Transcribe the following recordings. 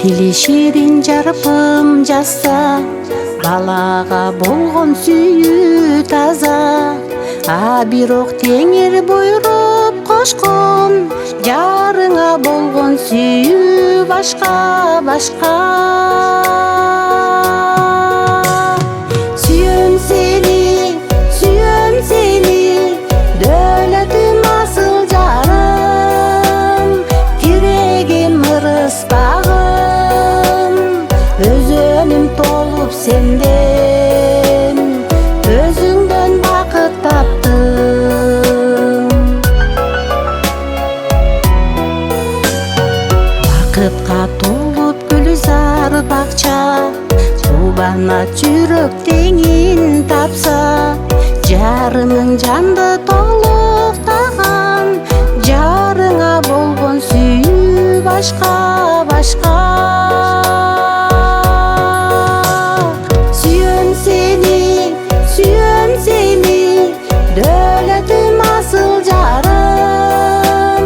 Тили ширин жарпым жазса, балага болгон сүйүү таза. Бирок теңир буйруп кошкон, жарыңа болгон сүйүү башка башка. Сүйөм сени, дөөлөтүм асыл жарым, тирегим ырыс багым, өзөнүм толуп сенден, өзүңдөн бакыт таптым. Бакытка толуп гүлзар бакча, кубанат жүрөк теңин тапса, жарымың жанды толуктаган, жарыңа болгон сүйүү башка башка. Сүйөм сени, дөөлөтүм асыл жарым,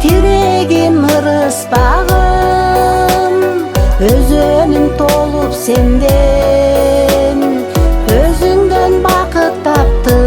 тирегим ырыс багым, өзөнүм толуп сенден, өзүңдөн бакыт таптым.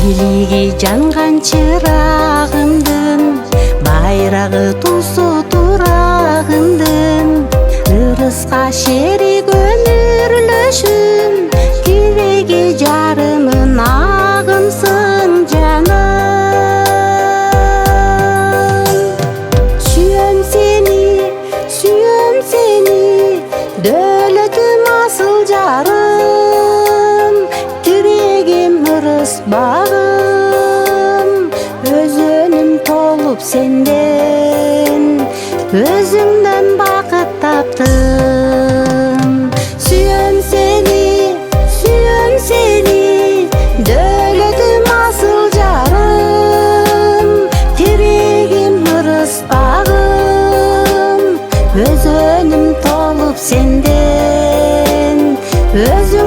Бийлиги жанган чырагымдын, байрагы тусу турагымдын, ырыска шерик өмүрлөшүм, тиреги жарымын агымсың жаным. Сүйөм сени, дөөлөтүм асыл жарым, тирегим ырыс багым, өзөнүм толуп сенден, өзүңдөн бакыт таптым. Сүйөм сени, дөөлөтүм асыл жарым, тирегим ырыс багым, өзөнүм толуп сенден, өзүң